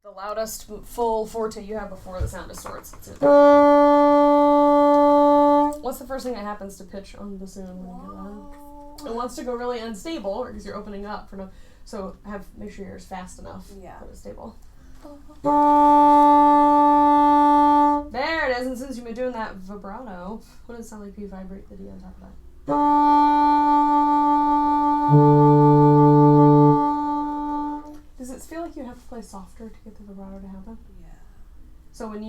The loudest full forte you have before the sound distorts. What's the first thing that happens to pitch on the bassoon when you get that? It wants to go really unstable because you're opening up for no. So make sure your ear's fast enough. Yeah. That it's stable. There it is. And since you've been doing that vibrato, what does it sound like if you vibrate the D on top of that? Does it feel like you have to play softer to get the vibrato to happen? Yeah. So when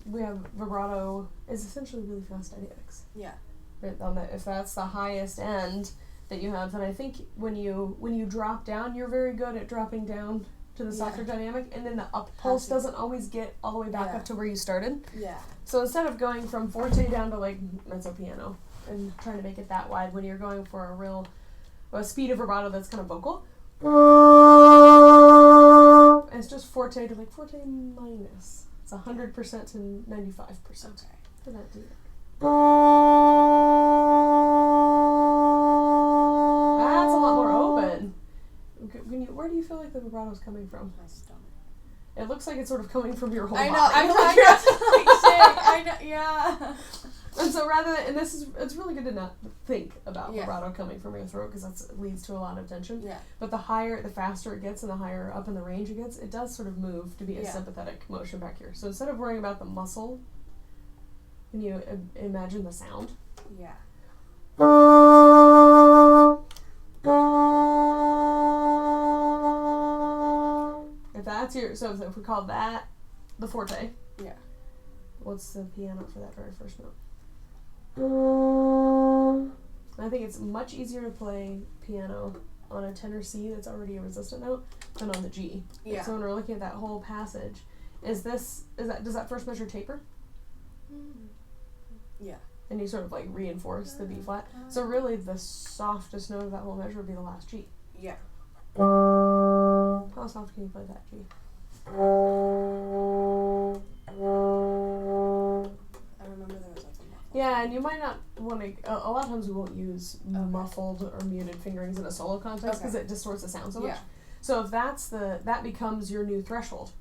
we have vibrato, is essentially really fast dynamics. Yeah. Right, if that's the highest end that you have, then I think when you drop down, you're very good at dropping down to the softer dynamic, and then the up pulse doesn't always get all the way back up to where you started. Yeah. So instead of going from forte down to like mezzo piano and trying to make it that wide, when you're going for a speed of vibrato that's kind of vocal, it's just forte to like forte minus. It's 100% to 95%. Okay. For that D. That's a lot more open. Where do you feel like the vibrato's coming from? My stomach. It looks like it's sort of coming from your whole I know. body. I'm trying not to like say. I know. Yeah. And so it's really good to not think about vibrato coming from your throat because that leads to a lot of tension. Yeah. But the faster it gets and the higher up in the range it gets, it does sort of move to be a sympathetic motion back here. So instead of worrying about the muscle, can you imagine the sound? Yeah. If that's if we call that the forte. Yeah. What's the piano for that very first note? I think it's much easier to play piano on a tenor C that's already a resistant note than on the G. Yeah. So when we're looking at that whole passage, does that first measure taper? Yeah. And you sort of like reinforce the B flat. So really the softest note of that whole measure would be the last G. Yeah. How soft can you play that G? I remember there was like a muffled. Yeah, and you might not want to. A lot of times we won't use muffled or muted fingerings in a solo context because it distorts the sound so much. So if that becomes your new threshold.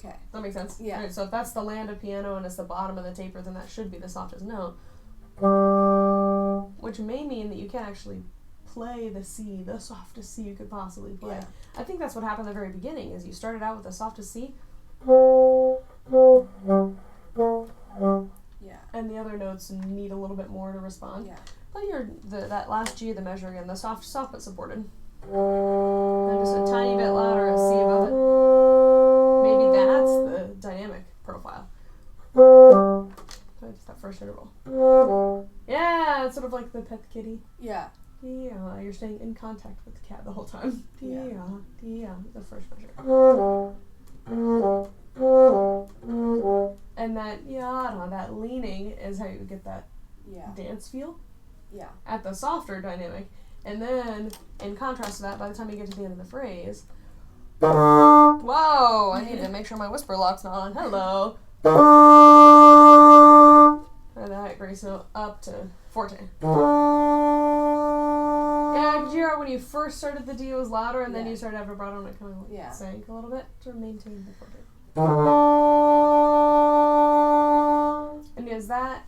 Okay. Does that make sense? Yeah. Right, so if that's the land of piano and it's the bottom of the taper, then that should be the softest note. Which may mean that you can't actually play the C, the softest C you could possibly play. Yeah. I think that's what happened at the very beginning, is you started out with the softest C. Yeah. And the other notes need a little bit more to respond. Yeah. Play that last G of the measure again, the soft but supported. And just a tiny bit louder, a C above it. Maybe that's the dynamic profile. Just that first interval. Yeah, it's sort of like the pet kitty. Yeah. Yeah, you're staying in contact with the cat the whole time. Yeah, the first measure. And that leaning is how you get that dance feel. Yeah. At the softer dynamic. And then, in contrast to that, by the time you get to the end of the phrase, whoa, I need to make sure my whisper lock's not on. Hello. And that grace note up to forte. Yeah, did you hear when you first started the D it was louder and then you started to have vibrato and it kind of sank a little bit to maintain the forte. And is that,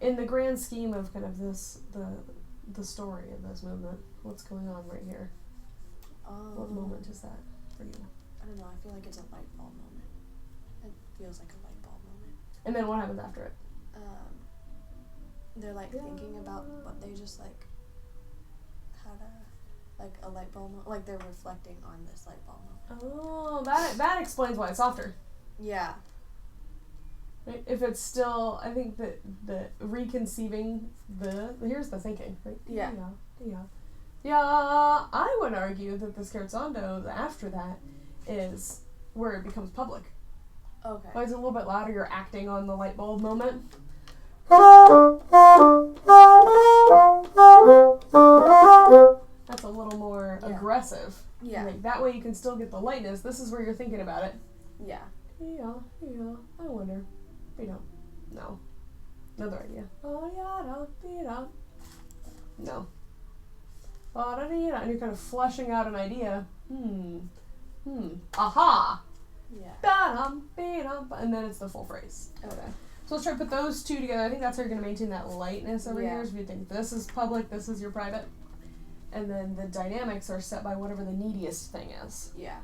in the grand scheme of kind of this, the story of this movement, what's going on right here? What moment is that for you? I don't know, I feel like it's a light bulb moment. It feels like a light bulb moment. And then what happens after it? They're like thinking about what they just like had a light bulb moment. Like they're reflecting on this light bulb moment. Oh, that explains why it's softer. Yeah. Right? If it's still, I think that the reconceiving here's the thinking, right? Yeah. Yeah, I would argue that the scherzando after that is where it becomes public. Okay. But it's a little bit louder, you're acting on the light bulb moment. That's a little more aggressive. Yeah. Like, that way you can still get the lightness. This is where you're thinking about it. Yeah. Yeah, I wonder. No. Another idea. Oh, yeah, no. And you're kind of fleshing out an idea. Aha! Yeah. Ba-dum, ba-dum, and then it's the full phrase. Okay. So let's try to put those two together. I think that's how you're going to maintain that lightness over here. So if you think this is public, this is your private. And then the dynamics are set by whatever the neediest thing is. Yeah.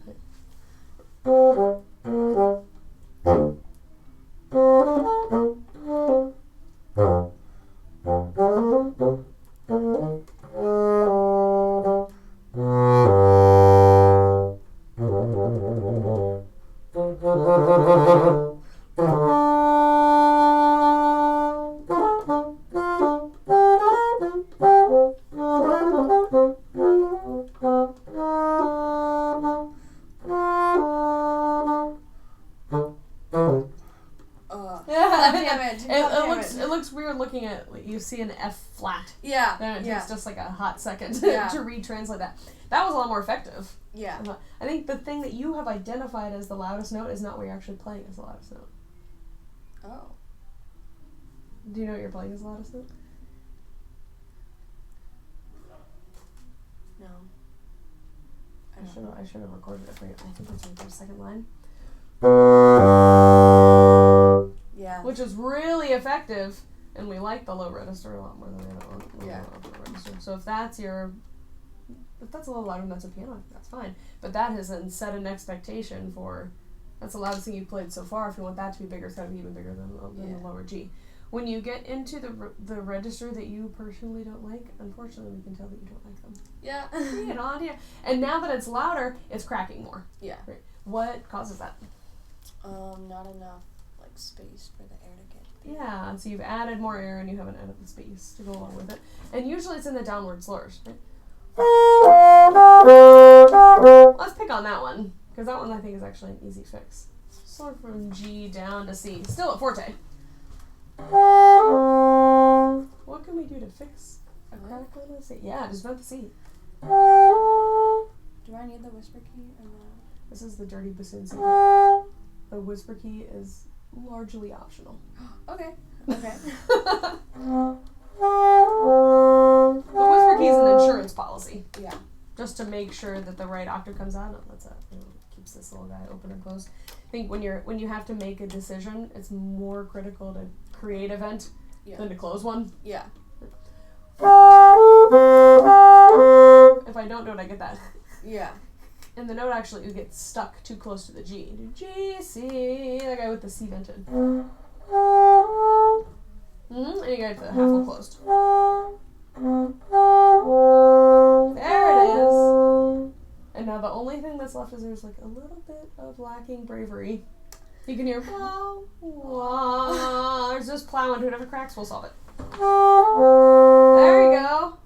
It looks weird looking at, you see an F flat. Yeah. Then it takes just like a hot second to retranslate that. That was a lot more effective. Yeah. I think the thing that you have identified as the loudest note is not what you're actually playing as the loudest note. Oh. Do you know what you're playing as the loudest note? No. I should have recorded it for you. I think it's in the second line. Yeah. Which is really effective, and we like the low register a lot more than the upper register. So if that's a little louder than that's a piano, that's fine. But that has then set an expectation for, that's the loudest thing you've played so far. If you want that to be bigger, it's got to be even bigger than the lower G. When you get into the register that you personally don't like, unfortunately we can tell that you don't like them. Yeah. And now that it's louder, it's cracking more. Yeah. Right. What causes that? Not enough space for the air to get. Yeah, so you've added more air and you haven't added the space to go along with it. And usually it's in the downward slurs. Right? Let's pick on that one, because that one I think is actually an easy fix. Slur from G down to C. Still at forte. What can we do to fix a crack on the C? Yeah, just vent the C. Do I need the whisper key or no? This is the dirty bassoon secret. The whisper key is largely optional. Okay. The whisper key is an insurance policy. Yeah. Just to make sure that the right octave comes out. That's keeps this little guy open and closed. I think when you have to make a decision, it's more critical to create a vent than to close one. Yeah. If I don't do it, I get that. Yeah. And the note actually would get stuck too close to the G. G, C, that guy with the C vented. And you got the half one closed. There it is. And now the only thing that's left is there's like a little bit of lacking bravery. You can hear plow, wah. There's just plow, and whoever cracks will solve it. There you go.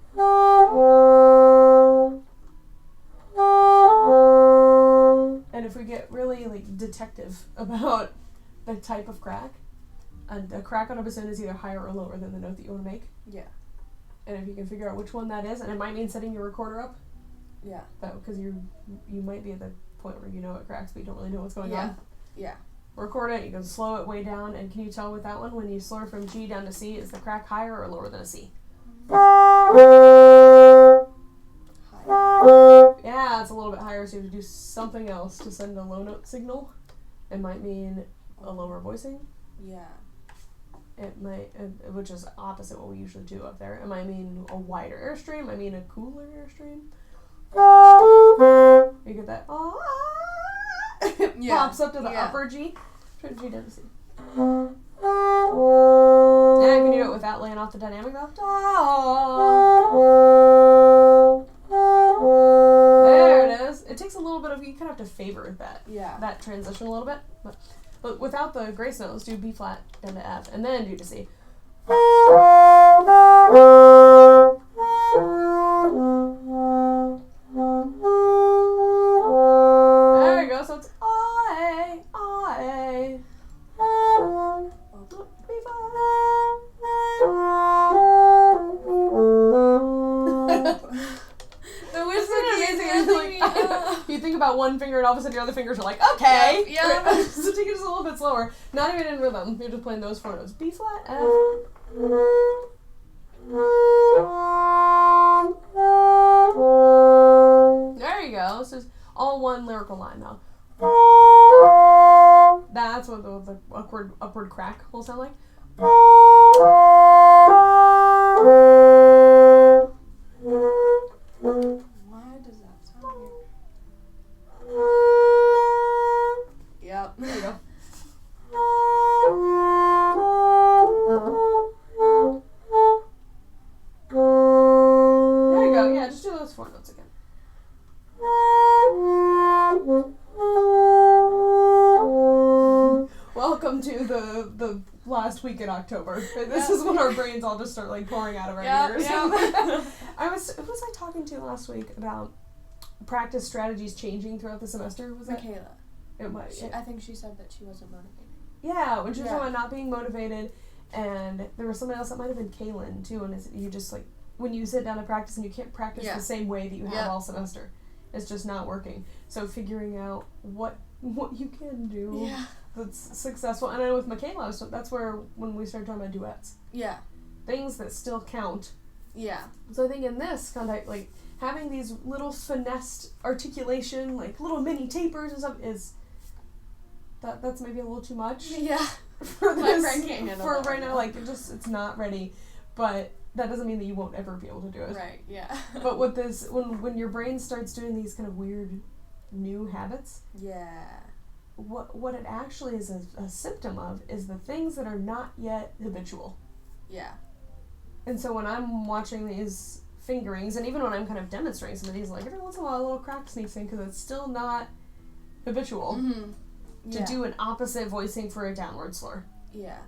And if we get really detective about the type of crack, a crack on a bassoon is either higher or lower than the note that you want to make. Yeah. And if you can figure out which one that is, and it might mean setting your recorder up. Yeah. Because you might be at the point where you know it cracks, but you don't really know what's going on. Yeah. Record it, you can slow it way down, and can you tell with that one, when you slur from G down to C, is the crack higher or lower than a C? Higher. Yeah, it's a little bit higher, so you have to do something else to send a low note signal. It might mean a lower voicing. Yeah. It might, which is opposite what we usually do up there. It might mean a wider airstream. It might mean a cooler airstream. You get that? It pops up to the upper G. Try to G down to C. And can you do it without laying off the dynamic though? There it is. It takes a little bit of, you kind of have to favor that transition a little bit. But without the grace notes, do B flat down to F, and then do to C. There you go. So it's A, A. B flat. The whisper key is amazing. You think about one finger, and all of a sudden your other fingers are like, okay. Yeah. So take it just a little bit slower. Not even in rhythm. You're just playing those four notes. B flat, F. There you go. So it's all one lyrical line now. That's what the upward crack will sound like. Why does that sound weird? Yep. There you go. There you go. Yeah, just do those 4 notes again. Welcome to the last week in October. This is when our brains all just start like pouring out of our ears. Yeah. Who was I talking to last week about practice strategies changing throughout the semester? Was that Michaela. It might. I think she said that she wasn't motivated. Yeah, when she was talking about not being motivated, and there was somebody else that might have been Kaylin too, and you just like when you sit down to practice and you can't practice the same way that you have all semester. It's just not working. So figuring out what you can do that's successful. And I know with Michaela, so that's where when we started talking about duets. Yeah. Things that still count. Yeah. So I think in this context, like having these little finessed articulation, like little mini tapers and stuff is that's maybe a little too much. Yeah. For this, my friend can't handle for right now. Like it's not ready, but that doesn't mean that you won't ever be able to do it. Right. Yeah. But with this, when your brain starts doing these kind of weird new habits. Yeah. What it actually is a symptom of is the things that are not yet habitual. Yeah. And so when I'm watching these fingerings, and even when I'm kind of demonstrating some of these, like every once in a while a little crack sneaks in because it's still not habitual to do an opposite voicing for a downward slur. Yeah.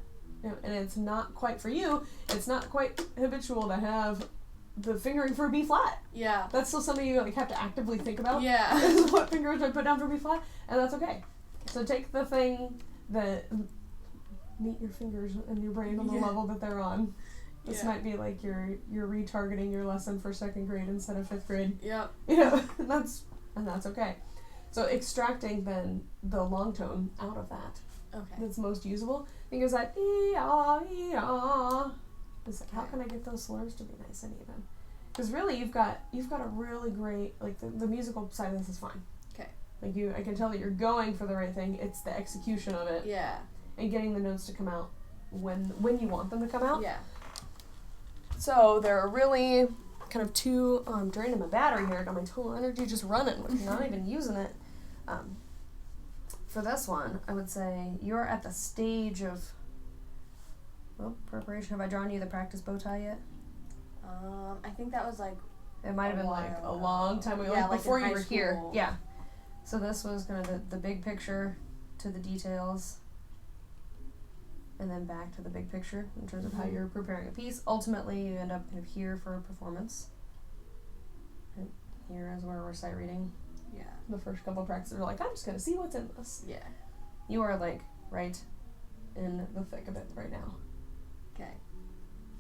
And it's not quite for you. It's not quite habitual to have the fingering for a B flat. Yeah. That's still something you like have to actively think about. Yeah. Is what fingers I put down for B flat, and that's okay. So take the thing that meet your fingers and your brain on the level that they're on. This might be like you're retargeting your lesson for 2nd grade instead of 5th grade. Yep. You know, and that's okay. So extracting then the long tone out of that. Okay. That's most usable. I think is that ee-ah, ee-ah. It's like, how can I get those slurs to be nice and even? Because really, you've got a really great, like, the musical side of this is fine. Okay. Like, I can tell that you're going for the right thing. It's the execution of it. Yeah. And getting the notes to come out when you want them to come out. Yeah. So, there are really kind of two, draining my battery here. I got my total energy just running, not even using it. For this one, I would say you're at the stage of preparation. Have I drawn you the practice bow tie yet? I think that was like it might have been like a long time ago, like before you were here. Yeah. So this was kind of the big picture to the details, and then back to the big picture in terms of how you're preparing a piece. Ultimately, you end up kind of here for a performance. And here is where we're sight reading. Yeah. The first couple of practices are like, I'm just gonna see what's in this. Yeah. You are like right in the thick of it right now. Okay.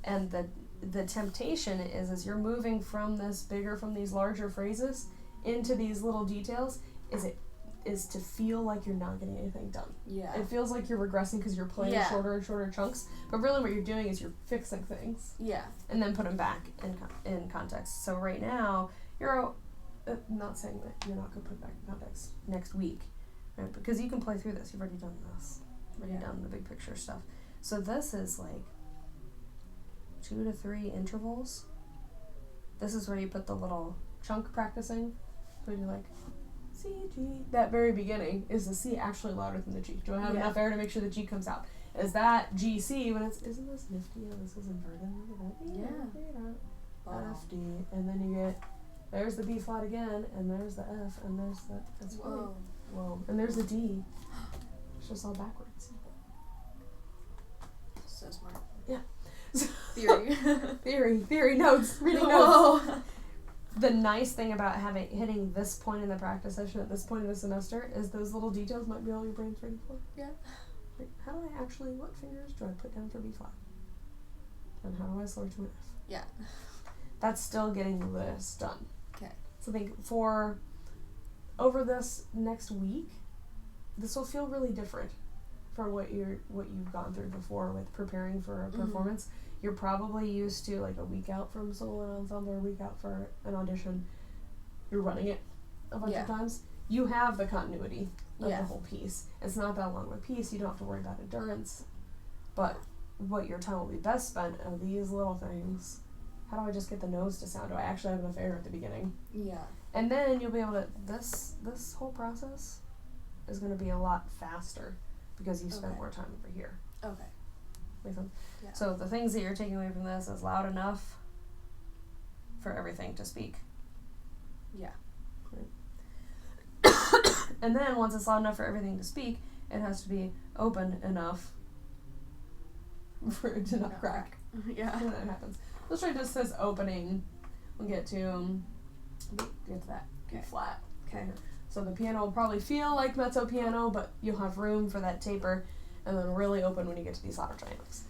And the temptation is you're moving from these larger phrases into these little details, is to feel like you're not getting anything done. Yeah. It feels like you're regressing because you're playing shorter and shorter chunks, but really what you're doing is you're fixing things. Yeah. And then put them back in context. So right now, you're not saying that you're not going to put it back in context next week, right? Because you can play through this. You've already done this. You've already done the big picture stuff. So this is like 2 to 3 intervals. This is where you put the little chunk practicing. So you're like, C, G. That very beginning, is the C actually louder than the G? Do I have enough air to make sure the G comes out? Is that G, C, when isn't this nifty? Oh, this is inverted. F, D. And then you get, there's the B flat again, and there's the F, and there's the, that's whoa. Whoa. And there's the D. It's just all backwards. So smart. Yeah. Theory. Theory notes. Reading notes. The nice thing about hitting this point in the practice session at this point in the semester is those little details might be all your brain's ready for. Yeah. Like, how do I actually, what fingers do I put down for B flat? And how do I slur to an F? Yeah. That's still getting this done. Okay. So I think for over this next week, this will feel really different for what you've gone through before with preparing for a performance. You're probably used to like a week out from solo and ensemble or a week out for an audition. You're running it a bunch of times. You have the continuity of the whole piece. It's not that long of a piece. You don't have to worry about endurance. But what your time will be best spent are these little things. How do I just get the nose to sound? Do I actually have enough air at the beginning? Yeah. And then you'll be able to, this whole process is going to be a lot faster because you spend more time over here. Okay. Make sense? Yeah. So the things that you're taking away from this is loud enough for everything to speak. Yeah. And then once it's loud enough for everything to speak, it has to be open enough for it to not crack. Yeah. And that happens. Let's try just this opening. We'll get to that. Okay. Flat. Okay. So the piano will probably feel like mezzo piano, but you'll have room for that taper, and then really open when you get to these louder dynamics.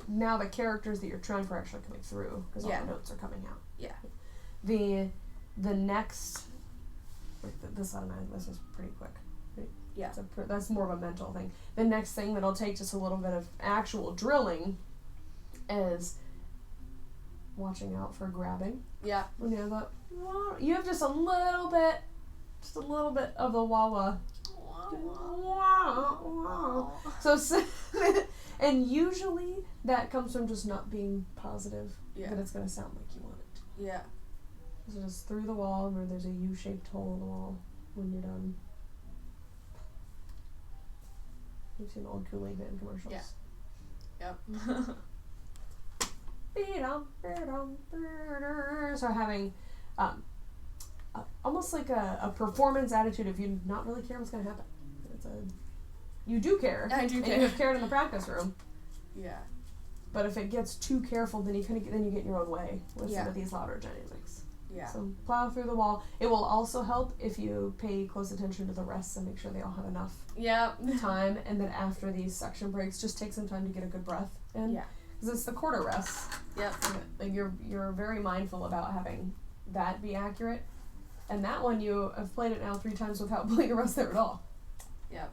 Now the characters that you're trying for are actually coming through because all the notes are coming out. Yeah. The next, this is pretty quick. Right? Yeah. That's more of a mental thing. The next thing that'll take just a little bit of actual drilling is watching out for grabbing. Yeah. When you have that, you have just a little bit of the wah-wah. So and usually that comes from just not being positive that it's going to sound like you want it. Yeah. So just through the wall where there's a U-shaped hole in the wall when you're done. You've seen old Kool-Aid Man commercials. Yeah. Yep. So having almost like a performance attitude if you not really care what's going to happen. You do care. I do care. And you have cared in the practice room. Yeah. But if it gets too careful, then you get in your own way with some of these louder dynamics. Yeah. So plow through the wall. It will also help if you pay close attention to the rests and make sure they all have enough time. And then after these section breaks, just take some time to get a good breath in. Yeah. Because it's the quarter rests. Yep. Like you're very mindful about having that be accurate. And that one you have played it now 3 times without playing a rest there at all. Yep.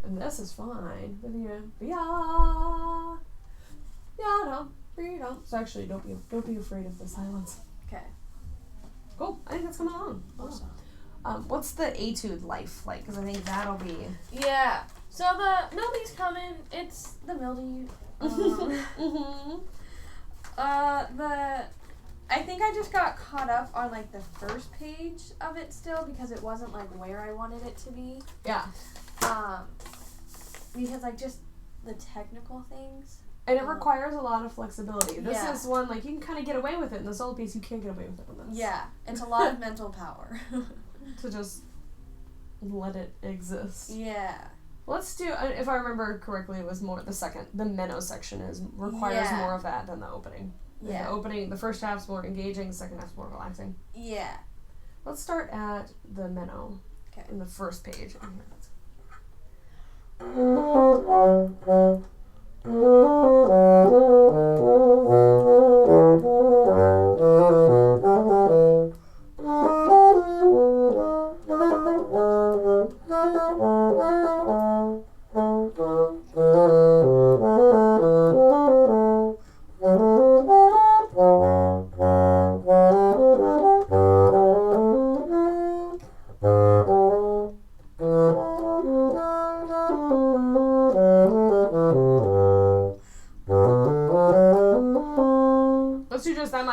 And this is fine. So actually, don't be afraid of the silence. Okay. Cool. I think that's coming along. Awesome. What's the etude life like? Because I think that'll be. Yeah. So the Milde's coming. It's the Milde. I think I just got caught up on like the first page of it still because it wasn't like where I wanted it to be. Yeah. Because like just the technical things. And it requires a lot of flexibility. This is one like you can kind of get away with it in this old piece. You can't get away with it in this. Yeah, it's a lot of mental power. To just let it exist. Yeah. Let's do. If I remember correctly, it was more the Menno section requires more of that than the opening. Yeah. The opening, the first half's more engaging, the second half's more relaxing. Yeah. Let's start at the Menno. Okay. In the first page.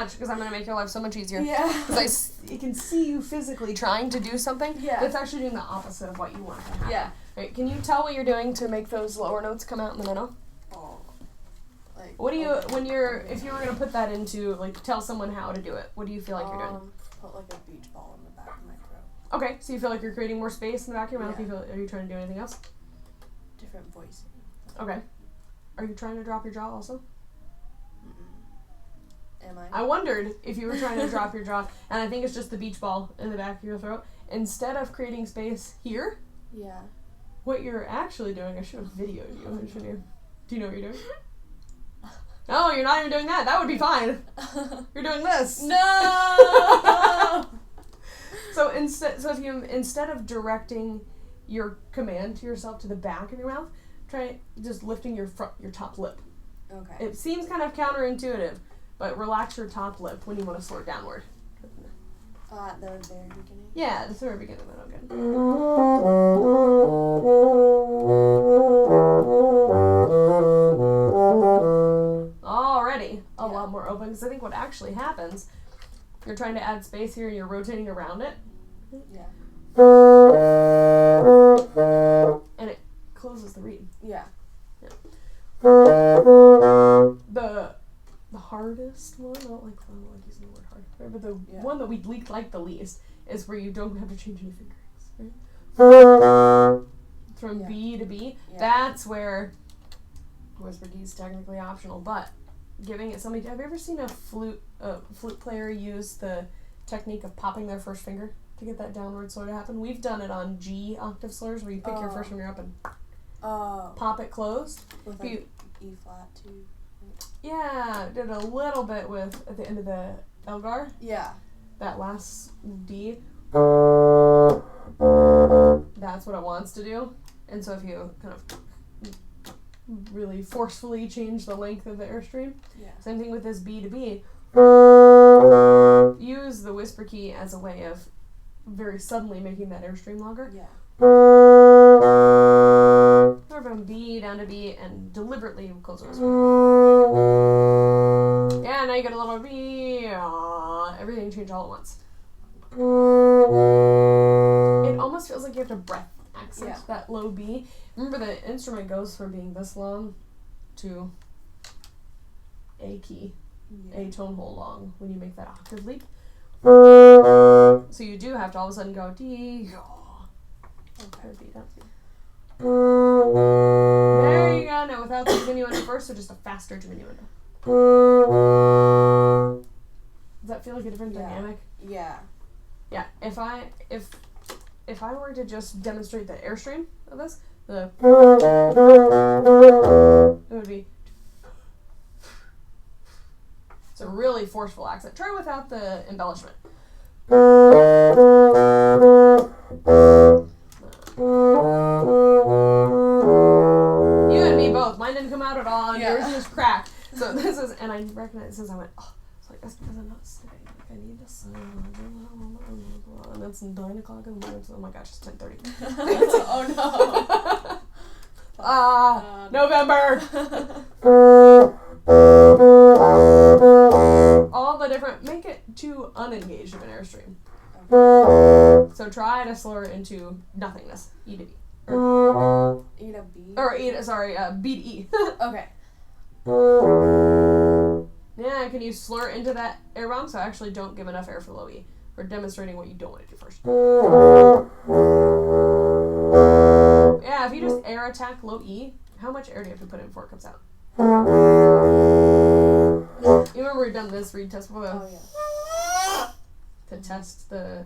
Because I'm going to make your life so much easier. Yeah. Because I can see you physically trying to do something that's actually doing the opposite of what you want to happen. Yeah. Right, can you tell what you're doing to make those lower notes come out in the middle? Oh. Like, What do you, if you were going to put that into, like, tell someone how to do it, what do you feel like you're doing? Put, like, a beach ball in the back of my throat. Okay, so you feel like you're creating more space in the back of your mouth? Yeah. Are you trying to do anything else? Different voicing. Okay. Are you trying to drop your jaw also? Am I? I wondered if you were trying to drop your jaw, and I think it's just the beach ball in the back of your throat. Instead of creating space here, what you're actually doing, I should have videoed you, shouldn't you? Do you know what you're doing? No, you're not even doing that. That would be fine. You're doing this. No! So instead of directing your command to yourself to the back of your mouth, try just lifting your top lip. Okay. It seems kind of counterintuitive, but relax your top lip when you want to slow it downward. At the very beginning? Yeah, the very beginning. That'll good. Already a lot more open, because I think what actually happens, you're trying to add space here and you're rotating around it. Yeah. And it closes the reed. Yeah. The hardest one, I don't like using the word hard, right? But the one that we like the least is where you don't have to change any fingerings, right? From B to B. Yeah. That's where whisper D is technically optional, but giving it somebody. Have you ever seen a flute player use the technique of popping their first finger to get that downward slur to happen? We've done it on G octave slurs where you pick your first finger up and pop it closed. With like E flat too. Yeah, did a little bit with at the end of the Elgar. Yeah. That last D. That's what it wants to do. And so if you kind of really forcefully change the length of the airstream, same thing with this B to B. Use the whisper key as a way of very suddenly making that airstream longer. Yeah. Or from B down to B and deliberately close the whisper. Yeah, now you get a little B. Everything changed all at once. It almost feels like you have to breath accent that low B. Remember, the instrument goes from being this long to A key, A tone hole long when you make that octave leap. So you do have to all of a sudden go D. Okay. B down. There you go. Now without the diminuendo first, so just a faster diminuendo. Does that feel like a different dynamic? Yeah. Yeah. If I were to just demonstrate the airstream of this, it would be. It's a really forceful accent. Try without the embellishment. You and me both. Mine didn't come out at all, and yours just cracked. So this is, and I recognize since I went, it's like, that's because I'm not sitting. Like, I need this. And it's 9 o'clock in the morning, so oh my gosh, it's 10:30. Oh no. November! All the different, make it too unengaged of an airstream. So try to slur into nothingness. E to B. E to B? Or B to E. Okay. Yeah, can you slur into that air bomb? So I actually don't give enough air for low E. We're demonstrating what you don't want to do first. Yeah, if you just air attack low E, how much air do you have to put in before it comes out? You remember we've done this read test before? Oh, yeah. To test the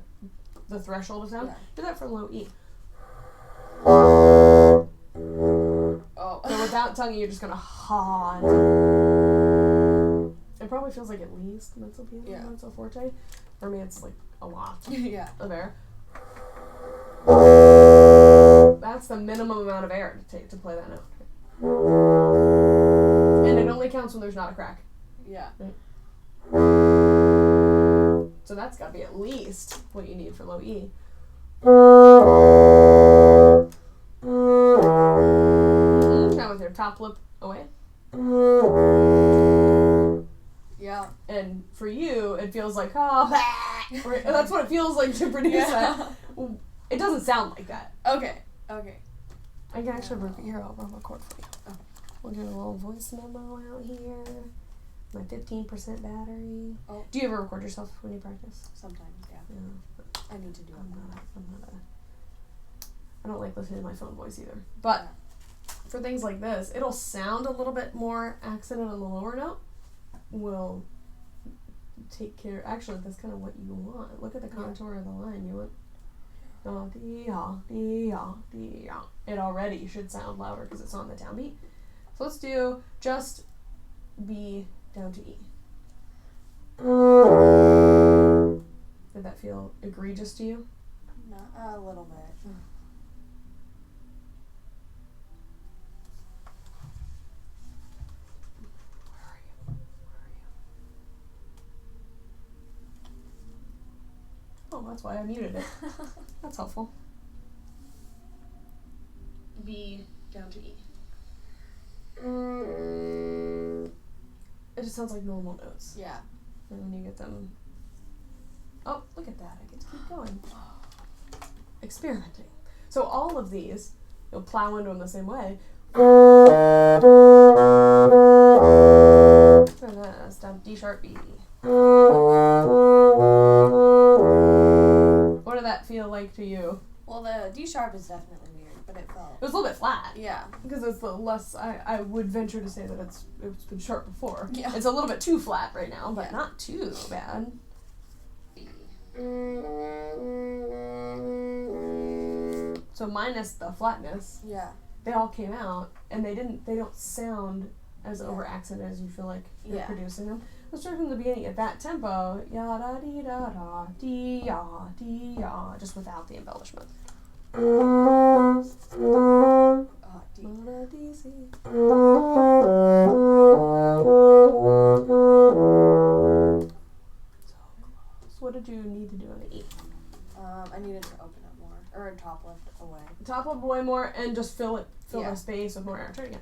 threshold of sound? Yeah. Do that for low E. Oh. So without tonguing, you're just gonna ha. It probably feels like at least mezzo piano, mezzo forte. For me, it's like a lot of air. That's the minimum amount of air to take to play that note. And it only counts when there's not a crack. Yeah. Right? So that's got to be at least what you need for low E. Try with your top lip away. Yeah. And for you, it feels like, that's what it feels like to produce that. It doesn't sound like that. Okay. I can actually here, I'll rub a chord for you. We'll do a little voice memo out here. My 15% battery. Oh. Do you ever record yourself when you practice? Sometimes, yeah. I need to do it. I don't like listening to my phone voice either. But for things like this, it'll sound a little bit more accented on the lower note. Will take care. Actually, that's kind of what you want. Look at the contour of the line. You want it already should sound louder because it's on the downbeat. So let's do just B down to E. Did that feel egregious to you? Not a little bit. Oh, that's why I muted it. That's helpful. B down to E. It just sounds like normal notes. Yeah. And when you get them... Oh, look at that. I get to keep going. Experimenting. So all of these, you'll plow into them the same way. For this, down D sharp B. What did that feel like to you? Well, the D sharp is definitely weird, but it felt... It was a little bit flat. Yeah. Because it's the less... I would venture to say that it's been sharp before. Yeah. It's a little bit too flat right now, but not too bad. So minus the flatness, they all came out, and they don't sound as over accented as you feel like you're producing them. Let's start from the beginning at that tempo, ya da dee da da dee ya, just without the embellishment. So what did you need to do on the E? I needed to open up more, or top lift away. Top lift away more, and just fill the space with more air. Try it again.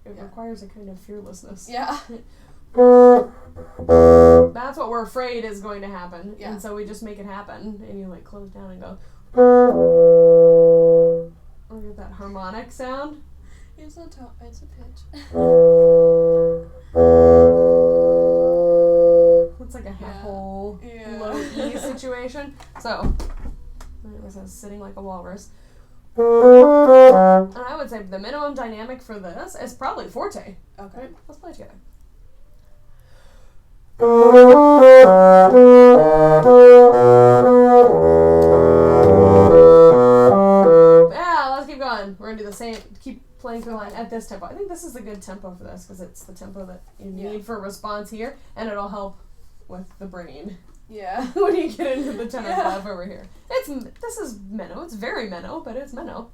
It requires a kind of fearlessness. Yeah. That's what we're afraid is going to happen. Yeah. And so we just make it happen, and you like close down and go. Look at that harmonic sound. It's a pitch. It's like a half-whole low E situation. So, it was sitting like a walrus. And I would say the minimum dynamic for this is probably forte. Okay. Right? Let's play together. Yeah, let's keep going. We're going to do the same, keep playing through the line at this tempo. I think this is a good tempo for this because it's the tempo that you need for response here, and it'll help with the brain. Yeah. When you get into the tenor clef over here. This is minnow. It's very minnow, but it's minnow.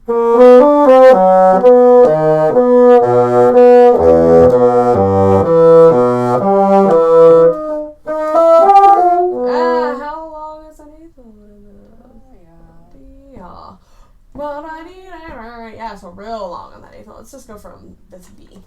How long is an eighth note in this? Yeah, so real long on that eighth note. Let's just go from this B.